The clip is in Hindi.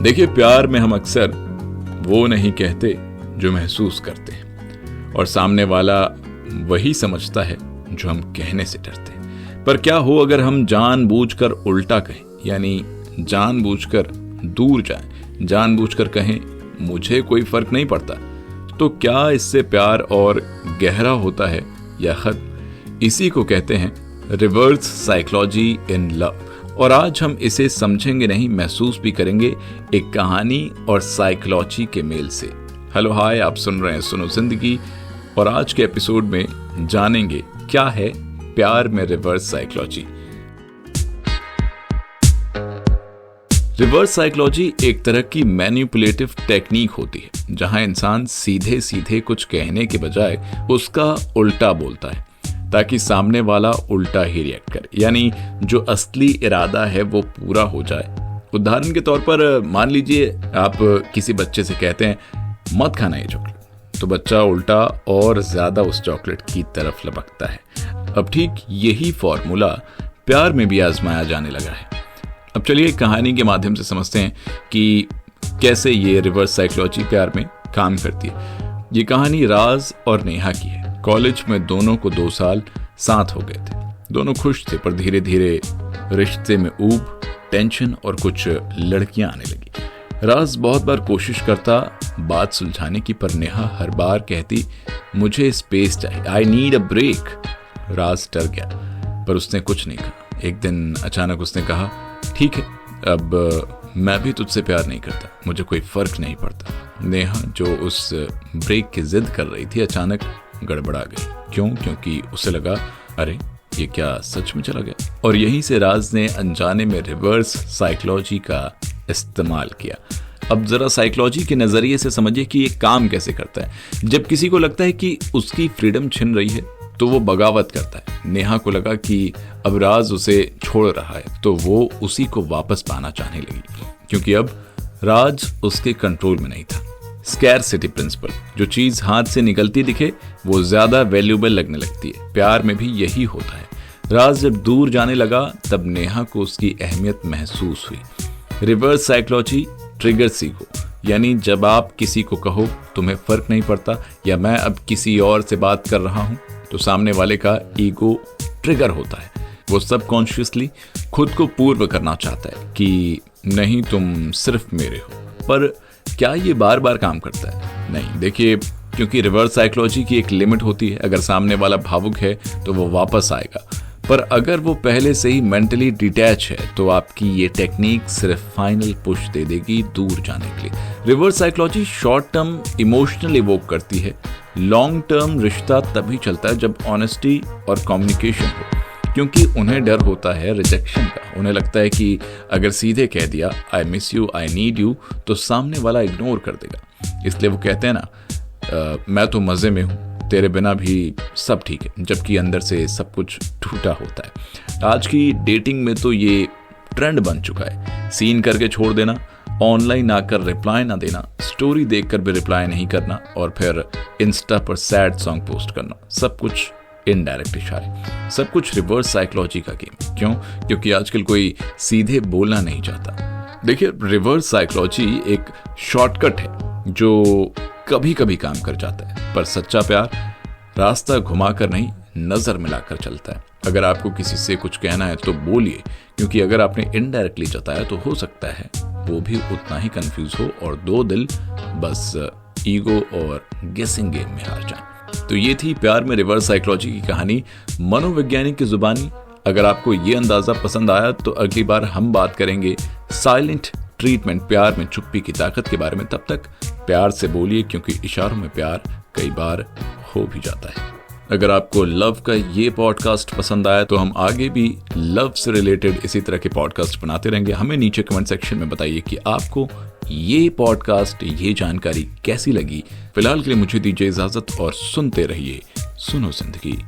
देखिए, प्यार में हम अक्सर वो नहीं कहते जो महसूस करते हैं, और सामने वाला वही समझता है जो हम कहने से डरते हैं। पर क्या हो अगर हम जानबूझकर उल्टा कहें, यानी जानबूझकर दूर जाएं, जानबूझकर कहें मुझे कोई फर्क नहीं पड़ता, तो क्या इससे प्यार और गहरा होता है या खत्म? इसी को कहते हैं रिवर्स साइकोलॉजी इन लव। और आज हम इसे समझेंगे नहीं, महसूस भी करेंगे एक कहानी और साइकोलॉजी के मेल से। हेलो हाय, आप सुन रहे हैं सुनो जिंदगी, और आज के एपिसोड में जानेंगे क्या है प्यार में रिवर्स साइकोलॉजी। रिवर्स साइकोलॉजी एक तरह की मैनिपुलेटिव टेक्निक होती है, जहां इंसान सीधे सीधे कुछ कहने के बजाय उसका उल्टा बोलता है ताकि सामने वाला उल्टा ही रिएक्ट करे, यानी जो असली इरादा है वो पूरा हो जाए। उदाहरण के तौर पर मान लीजिए आप किसी बच्चे से कहते हैं मत खाना ये चॉकलेट, तो बच्चा उल्टा और ज्यादा उस चॉकलेट की तरफ लपकता है। अब ठीक यही फॉर्मूला प्यार में भी आजमाया जाने लगा है। अब चलिए एक कहानी के माध्यम से समझते हैं कि कैसे ये रिवर्स साइकोलॉजी प्यार में काम करती है। ये कहानी राज और नेहा की है। कॉलेज में दोनों को 2 साल साथ हो गए थे। दोनों खुश थे, पर धीरे धीरे रिश्ते में ऊब, टेंशन और कुछ लड़कियां आने लगी। राज बहुत बार कोशिश करता बात सुलझाने की, पर नेहा हर बार कहती मुझे स्पेस चाहिए, आई नीड अ ब्रेक। राज डर गया, पर उसने कुछ नहीं कहा। एक दिन अचानक उसने कहा ठीक है, अब मैं भी तुझसे प्यार नहीं करता, मुझे कोई फर्क नहीं पड़ता। नेहा जो उस ब्रेक की जिद कर रही थी अचानक गड़बड़ा गई। क्यों? क्योंकि उसे लगा अरे ये क्या सच में चला गया। और यहीं से राज ने अनजाने में रिवर्स साइकोलॉजी का इस्तेमाल किया। अब जरा साइकोलॉजी के नजरिए से समझिए कि ये काम कैसे करता है। जब किसी को लगता है कि उसकी फ्रीडम छिन रही है तो वो बगावत करता है। नेहा को लगा कि अब राज उसे छोड़ रहा है, तो वो उसी को वापस पाना चाहने लगी, क्योंकि अब राज उसके कंट्रोल में नहीं था। स्कैरसिटी प्रिंसिपल, जो चीज हाथ से निकलती दिखे वो ज्यादा वैल्यूएबल लगने लगती है। प्यार में भी यही होता है। राज जब दूर जाने लगा तब नेहा को उसकी अहमियत महसूस हुई। रिवर्स साइकोलॉजी ट्रिगर सीखो, यानी जब आप किसी को कहो तुम्हें फर्क नहीं पड़ता या मैं अब किसी और से बात कर रहा हूं, तो सामने वाले का ईगो ट्रिगर होता है। वो सबकॉन्शियसली खुद को पूर्व करना चाहता है कि नहीं तुम सिर्फ मेरे हो। पर क्या ये बार बार काम करता है? नहीं। देखिए, क्योंकि रिवर्स साइकोलॉजी की एक लिमिट होती है। अगर सामने वाला भावुक है तो वो वापस आएगा, पर अगर वो पहले से ही मेंटली डिटैच है तो आपकी ये टेक्निक सिर्फ फाइनल पुश दे देगी दूर जाने के लिए। Reverse psychology short term emotional evoke करती है। लॉन्ग टर्म रिश्ता तभी चलता है जब ऑनेस्टी और कम्युनिकेशन हो, क्योंकि उन्हें डर होता है रिजेक्शन का। उन्हें लगता है कि अगर सीधे कह दिया I miss you, I need you, तो सामने वाला इग्नोर कर देगा। इसलिए वो कहते हैं ना मैं तो मजे में हूं, तेरे बिना भी सब ठीक है, जबकि अंदर से सब कुछ टूटा होता है। आज की डेटिंग में तो ये ट्रेंड बन चुका है। सीन करके छोड़ देना, ऑनलाइन आकर रिप्लाई ना देना, स्टोरी देखकर भी रिप्लाई नहीं करना, और फिर इंस्टा पर सैड सॉन्ग पोस्ट करना, सब कुछ इनडायरेक्ट इशारे, सब कुछ रिवर्स साइकोलॉजी का गेम। क्यों? क्योंकि आजकल कोई सीधे बोलना नहीं चाहता। देखिए, रिवर्स साइकोलॉजी एक शॉर्टकट है जो कभी कभी काम कर जाता है, पर सच्चा प्यार रास्ता घुमाकर नहीं, नजर मिलाकर चलता है। अगर आपको किसी से कुछ कहना है तो बोलिए, क्योंकि अगर आपने इनडायरेक्टली जताया तो हो सकता है वो भी उतना ही कंफ्यूज हो और 2 दिल बस ईगो और गेसिंग गेम में हार जाएं। तो ये थी प्यार में रिवर्स साइकोलॉजी की कहानी, मनोवैज्ञानिक की जुबानी। अगर आपको ये अंदाजा पसंद आया तो अगली बार हम बात करेंगे साइलेंट ट्रीटमेंट, प्यार में चुप्पी की ताकत के बारे में। तब तक प्यार से बोलिए, क्योंकि इशारों में प्यार कई बार हो भी जाता है। अगर आपको लव का ये पॉडकास्ट पसंद आया तो हम आगे भी लव से रिलेटेड इसी तरह के पॉडकास्ट बनाते रहेंगे। हमें नीचे कमेंट सेक्शन में बताइए कि आपको ये पॉडकास्ट, ये जानकारी कैसी लगी। फिलहाल के लिए मुझे दीजिए इजाजत और सुनते रहिए सुनो जिंदगी।